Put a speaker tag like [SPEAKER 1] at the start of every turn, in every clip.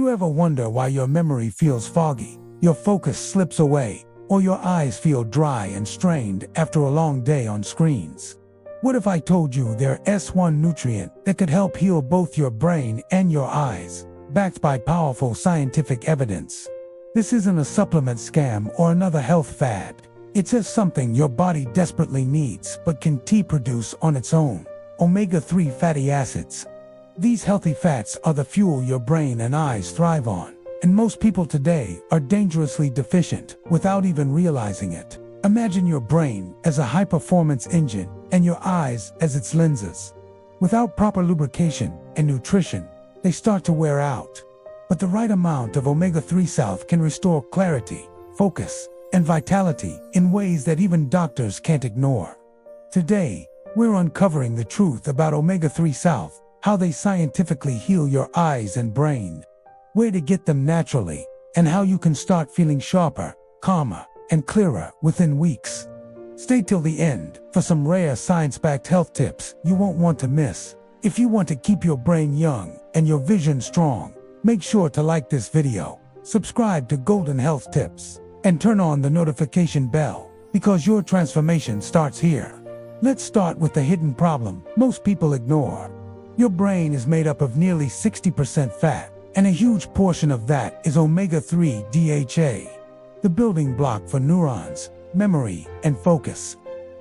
[SPEAKER 1] you ever wonder why your memory feels foggy, your focus slips away, or your eyes feel dry and strained after a long day on screens? What if I told you there's one nutrient that could help heal both your brain and your eyes, backed by powerful scientific evidence? This isn't a supplement scam or another health fad. It's just something your body desperately needs but can produce on its own: omega-3 fatty acids. These healthy fats are the fuel your brain and eyes thrive on, and most people today are dangerously deficient without even realizing it. Imagine your brain as a high-performance engine and your eyes as its lenses. Without proper lubrication and nutrition, they start to wear out. But the right amount of omega-3 south can restore clarity, focus, and vitality in ways that even doctors can't ignore. Today, we're uncovering the truth about omega-3 south, how they scientifically heal your eyes and brain, where to get them naturally, and how you can start feeling sharper, calmer, and clearer within weeks. Stay till the end for some rare science-backed health tips you won't want to miss. If you want to keep your brain young and your vision strong, make sure to like this video, subscribe to Golden Health Tips, and turn on the notification bell, because your transformation starts here. Let's start with the hidden problem most people ignore. Your brain is made up of nearly 60% fat, and a huge portion of that is omega-3 DHA, the building block for neurons, memory, and focus.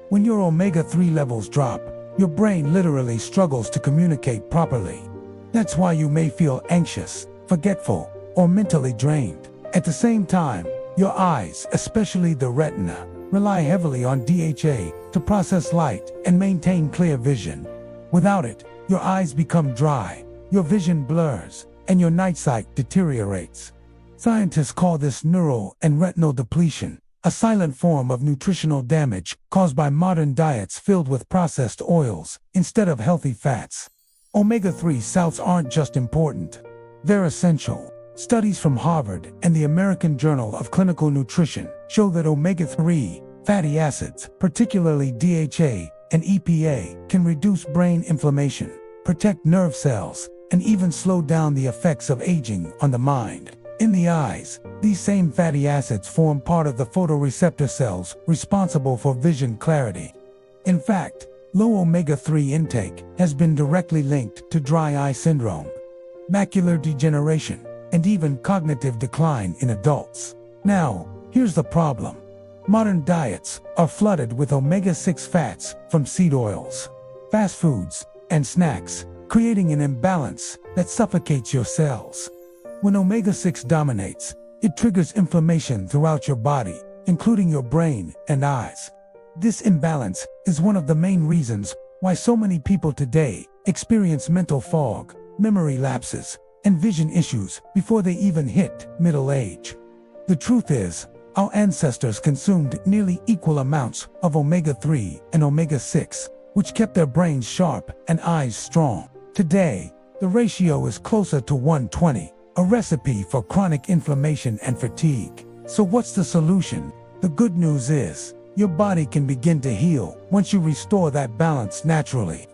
[SPEAKER 1] When your omega-3 levels drop, your brain literally struggles to communicate properly. That's why you may feel anxious, forgetful, or mentally drained. At the same time, your eyes, especially the retina, rely heavily on DHA to process light and maintain clear vision. Without it, your eyes become dry, your vision blurs, and your night sight deteriorates. Scientists call this neural and retinal depletion, a silent form of nutritional damage caused by modern diets filled with processed oils instead of healthy fats. Omega-3 salts aren't just important, they're essential. Studies from Harvard and the American Journal of Clinical Nutrition show that omega-3 fatty acids, particularly DHA and EPA, can reduce brain inflammation, protect nerve cells, and even slow down the effects of aging on the mind. In the eyes, these same fatty acids form part of the photoreceptor cells responsible for vision clarity. In fact, low omega-3 intake has been directly linked to dry eye syndrome, macular degeneration, and even cognitive decline in adults. Now, here's the problem. Modern diets are flooded with omega-6 fats from seed oils, fast foods, and snacks, creating an imbalance that suffocates your cells. When omega-6 dominates, it triggers inflammation throughout your body, including your brain and eyes. This imbalance is one of the main reasons why so many people today experience mental fog, memory lapses, and vision issues before they even hit middle age. The truth is, our ancestors consumed nearly equal amounts of omega-3 and omega-6, which kept their brains sharp and eyes strong. Today, the ratio is closer to 1:20, a recipe for chronic inflammation and fatigue. So what's the solution? The good news is, your body can begin to heal once you restore that balance naturally.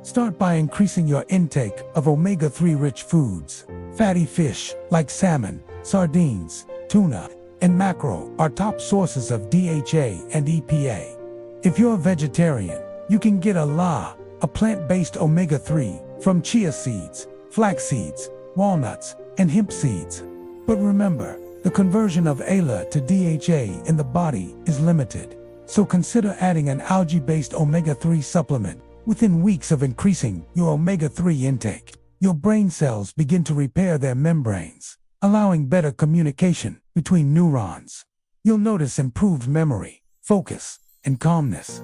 [SPEAKER 1] Start by increasing your intake of omega-3 rich foods. Fatty fish like salmon, sardines, tuna, and mackerel are top sources of DHA and EPA. If you're a vegetarian, you can get a plant-based omega-3 from chia seeds, flax seeds, walnuts, and hemp seeds. But remember, the conversion of ALA to DHA in the body is limited. So consider adding an algae-based omega-3 supplement. Within weeks of increasing your omega-3 intake, your brain cells begin to repair their membranes, allowing better communication between neurons. You'll notice improved memory, focus, and calmness.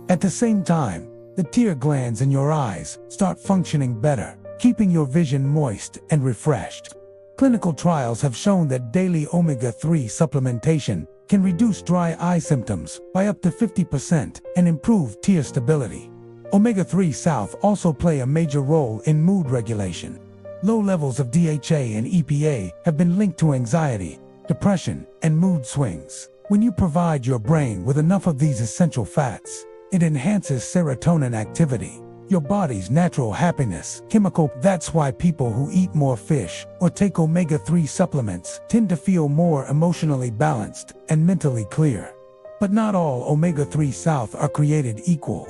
[SPEAKER 1] At the same time, the tear glands in your eyes start functioning better, keeping your vision moist and refreshed. Clinical trials have shown that daily omega-3 supplementation can reduce dry eye symptoms by up to 50% and improve tear stability. Omega-3 south also play a major role in mood regulation. Low levels of DHA and EPA have been linked to anxiety, depression, and mood swings. When you provide your brain with enough of these essential fats, it enhances serotonin activity, your body's natural happiness chemical. That's why people who eat more fish or take omega-3 supplements tend to feel more emotionally balanced and mentally clear. But not all omega-3s are created equal.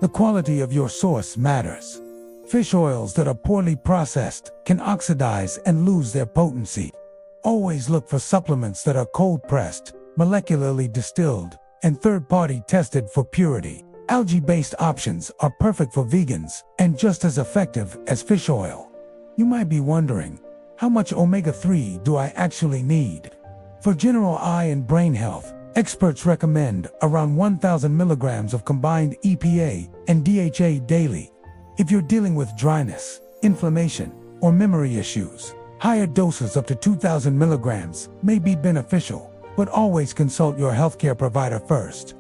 [SPEAKER 1] The quality of your source matters. Fish oils that are poorly processed can oxidize and lose their potency. Always look for supplements that are cold-pressed, molecularly distilled, and third-party tested for purity. Algae-based options are perfect for vegans and just as effective as fish oil. You might be wondering, how much omega-3 do I actually need? For general eye and brain health, experts recommend around 1,000 milligrams of combined EPA and DHA daily. If you're dealing with dryness, inflammation, or memory issues, higher doses up to 2,000 milligrams may be beneficial, but always consult your healthcare provider first.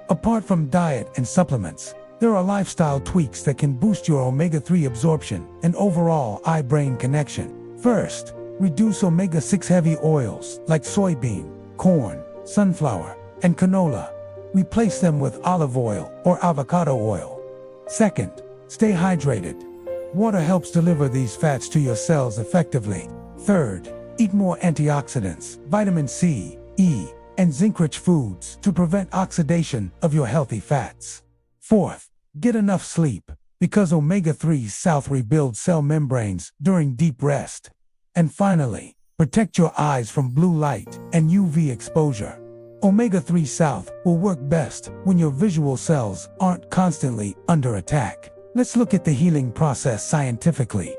[SPEAKER 1] Apart from diet and supplements, there are lifestyle tweaks that can boost your omega-3 absorption and overall eye-brain connection. First, reduce omega-6 heavy oils like soybean, corn, sunflower, and canola. Replace them with olive oil or avocado oil. Second, stay hydrated. Water helps deliver these fats to your cells effectively. Third, eat more antioxidants, vitamin C, E, and zinc-rich foods to prevent oxidation of your healthy fats. Fourth, get enough sleep, because omega-3s rebuild cell membranes during deep rest. And finally, protect your eyes from blue light and UV exposure. Omega-3s will work best when your visual cells aren't constantly under attack. Let's look at the healing process scientifically.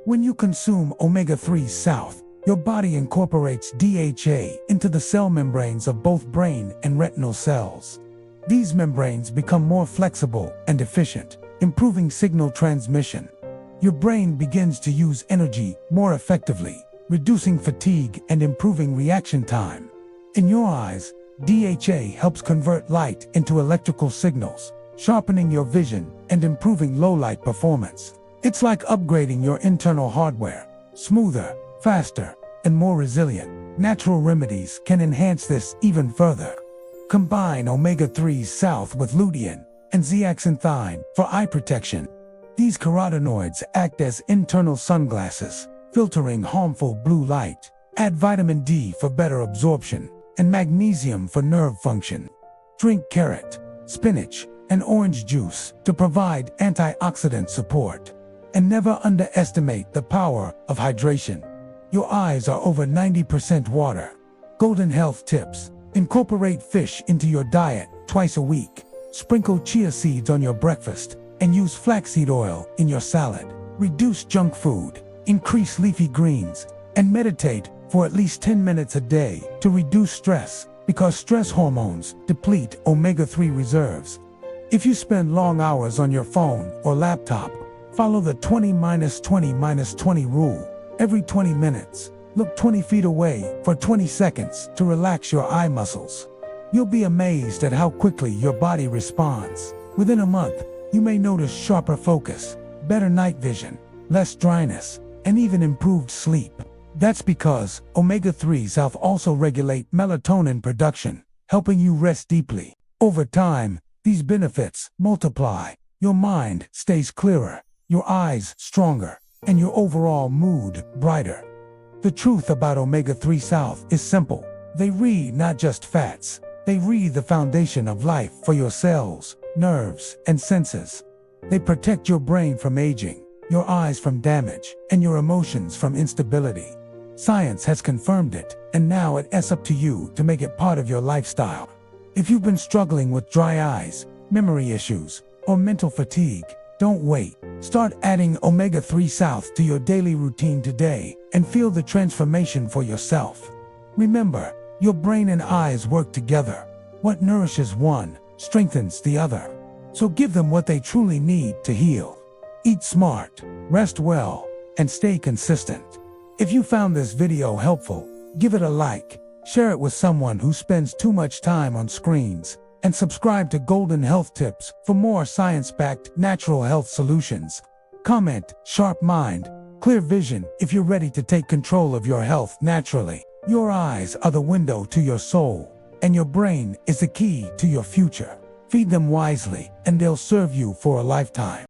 [SPEAKER 1] When you consume omega-3s, your body incorporates DHA into the cell membranes of both brain and retinal cells. These membranes become more flexible and efficient, improving signal transmission. Your brain begins to use energy more effectively, reducing fatigue and improving reaction time. In your eyes, DHA helps convert light into electrical signals, sharpening your vision and improving low-light performance. It's like upgrading your internal hardware, smoother, faster, and more resilient. Natural remedies can enhance this even further. Combine omega-3s with lutein and zeaxanthine for eye protection. These carotenoids act as internal sunglasses, filtering harmful blue light. Add vitamin D for better absorption and magnesium for nerve function. Drink carrot, spinach, and orange juice to provide antioxidant support. And never underestimate the power of hydration. Your eyes are over 90% water. Golden health tips: incorporate fish into your diet twice a week. Sprinkle chia seeds on your breakfast and use flaxseed oil in your salad. Reduce junk food, increase leafy greens, and meditate for at least 10 minutes a day to reduce stress, because stress hormones deplete omega-3 reserves. If you spend long hours on your phone or laptop, follow the 20-20-20 rule. Every 20 minutes, look 20 feet away for 20 seconds to relax your eye muscles. You'll be amazed at how quickly your body responds. Within a month, you may notice sharper focus, better night vision, less dryness, and even improved sleep. That's because omega-3s also regulate melatonin production, helping you rest deeply. Over time, these benefits multiply. Your mind stays clearer, your eyes stronger, and your overall mood brighter. The truth about omega-3s is simple. They read not just fats, they read the foundation of life for your cells, nerves, and senses. They protect your brain from aging, your eyes from damage, and your emotions from instability. Science has confirmed it, and now it's up to you to make it part of your lifestyle. If you've been struggling with dry eyes, memory issues, or mental fatigue, don't wait. Start adding omega-3s to your daily routine today and feel the transformation for yourself. Remember, your brain and eyes work together. What nourishes one strengthens the other. So give them what they truly need to heal. Eat smart, rest well, and stay consistent. If you found this video helpful, give it a like, share it with someone who spends too much time on screens, and subscribe to Golden Health Tips for more science-backed natural health solutions. Comment, sharp mind, clear vision if you're ready to take control of your health naturally. Your eyes are the window to your soul, and your brain is the key to your future. Feed them wisely, and they'll serve you for a lifetime.